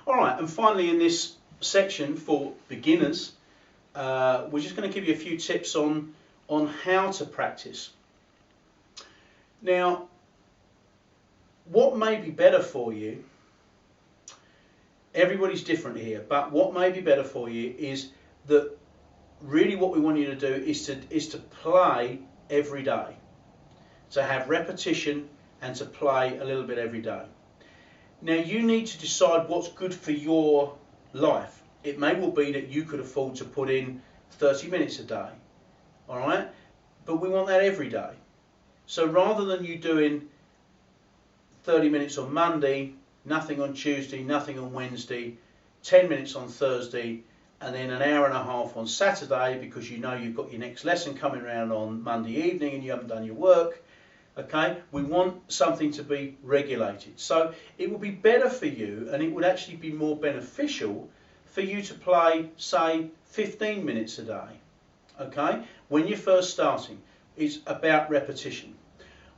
Alright, and finally in this section for beginners, we're just going to give you a few tips on how to practice. Now, what may be better for you, everybody's different here, but what may be better for you is that really what we want you to do is to play every day, to have repetition and to play a little bit every day. Now you need to decide what's good for your life. It may well be that you could afford to put in 30 minutes a day, alright? But we want that every day. So rather than you doing 30 minutes on Monday, nothing on Tuesday, nothing on Wednesday, 10 minutes on Thursday, and then an hour and a half on Saturday because you know you've got your next lesson coming around on Monday evening and you haven't done your work. Okay, we want something to be regulated. So it would be better for you, and it would actually be more beneficial for you to play, say, 15 minutes a day. Okay, when you're first starting, it's about repetition.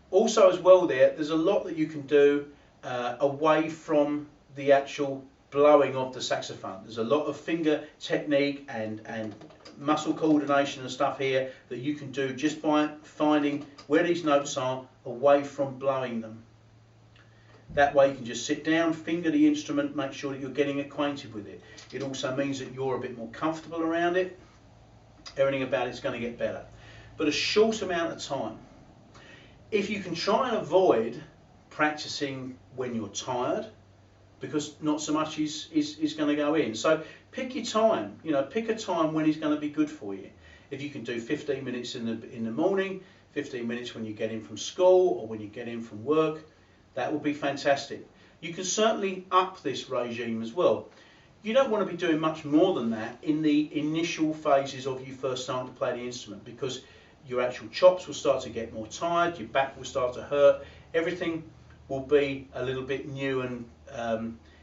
Also as well there's a lot that you can do away from the actual blowing of the saxophone. There's a lot of finger technique and muscle coordination and stuff here that you can do just by finding where these notes are away from blowing them. That way you can just sit down, finger the instrument, make sure that you're getting acquainted with it. It also means that you're a bit more comfortable around it. Everything about it's going to get better. But a short amount of time. If you can try and avoid practicing when you're tired, because not so much is going to go in. So pick your time, pick a time when it's going to be good for you. If you can do 15 minutes in the morning, 15 minutes when you get in from school or when you get in from work, that will be fantastic. You can certainly up this regime as well. You don't want to be doing much more than that in the initial phases of you first starting to play the instrument, because your actual chops will start to get more tired, your back will start to hurt, everything will be a little bit new and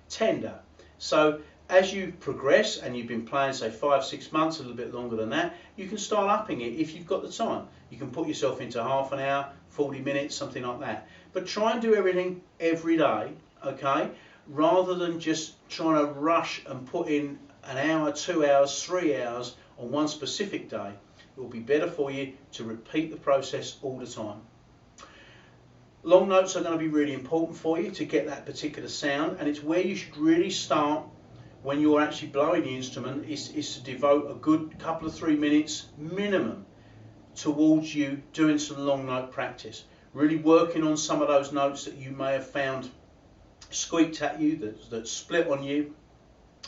tender. So as you progress and you've been playing say 5-6 months, a little bit longer than that, you can start upping it if you've got the time. You can put yourself into half an hour, 40 minutes, something like that. But try and do everything every day, okay? Rather than just trying to rush and put in an hour, 2 hours, 3 hours on one specific day. It will be better for you to repeat the process all the time. Long notes are going to be really important for you to get that particular sound, and it's where you should really start when you're actually blowing the instrument, is to devote a good couple of 3 minutes minimum towards you doing some long note practice. Really working on some of those notes that you may have found squeaked at you, that split on you.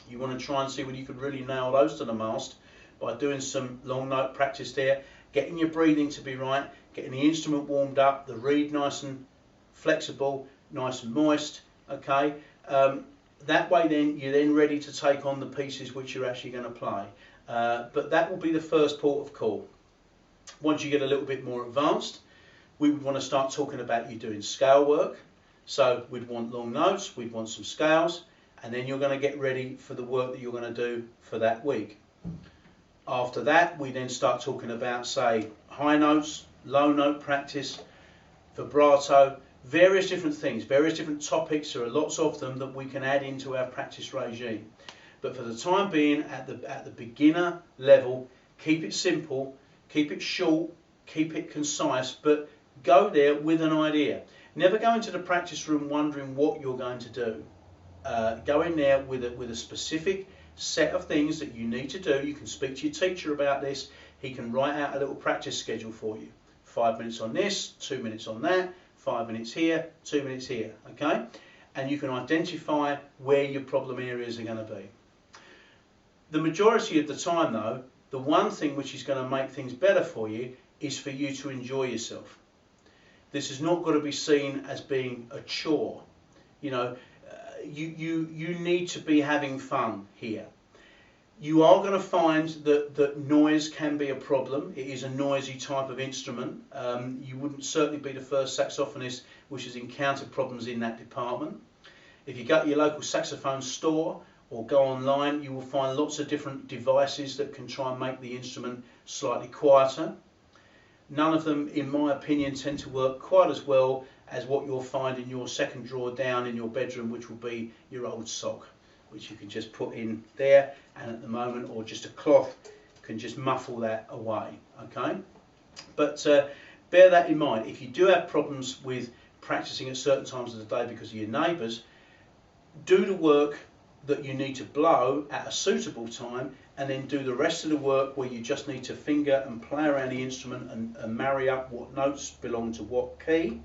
You want to try and see whether you could really nail those to the mast by doing some long note practice there, getting your breathing to be right, getting the instrument warmed up, the reed nice and flexible, nice and moist, okay? That way then you're then ready to take on the pieces which you're actually going to play. But that will be the first port of call. Once you get a little bit more advanced, we would want to start talking about you doing scale work. So we'd want long notes, we'd want some scales, and then you're going to get ready for the work that you're going to do for that week. After that, we then start talking about, say, high notes, low note practice, vibrato, various different things, various different topics. There are lots of them that we can add into our practice regime. But for the time being, at the beginner level, keep it simple, keep it short, keep it concise, but go there with an idea. Never go into the practice room wondering what you're going to do. Go in there with a specific set of things that you need to do. You can speak to your teacher about this. He can write out a little practice schedule for you. 5 minutes on this, 2 minutes on that, 5 minutes here, 2 minutes here, okay? And you can identify where your problem areas are going to be. The majority of the time though, the one thing which is going to make things better for you is for you to enjoy yourself. This is not going to be seen as being a chore. You need to be having fun here. You are going to find that noise can be a problem. It is a noisy type of instrument. You wouldn't certainly be the first saxophonist which has encountered problems in that department. If you go to your local saxophone store or go online, you will find lots of different devices that can try and make the instrument slightly quieter. None of them, in my opinion, tend to work quite as well as what you'll find in your second drawer down in your bedroom, which will be your old sock. which you can just put in there, and at the moment, or just a cloth can just muffle that away. Okay, but bear that in mind. If you do have problems with practicing at certain times of the day because of your neighbours, do the work that you need to blow at a suitable time, and then do the rest of the work where you just need to finger and play around the instrument and marry up what notes belong to what key.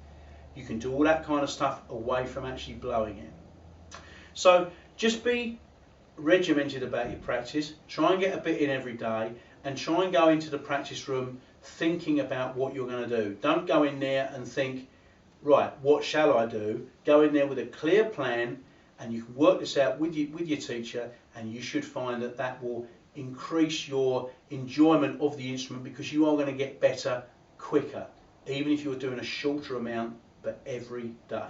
You can do all that kind of stuff away from actually blowing it. So just be regimented about your practice. Try and get a bit in every day, and try and go into the practice room thinking about what you're going to do. Don't go in there and think, right, what shall I do? Go in there with a clear plan, and you can work this out with your teacher, and you should find that that will increase your enjoyment of the instrument, because you are going to get better quicker, even if you're doing a shorter amount, but every day.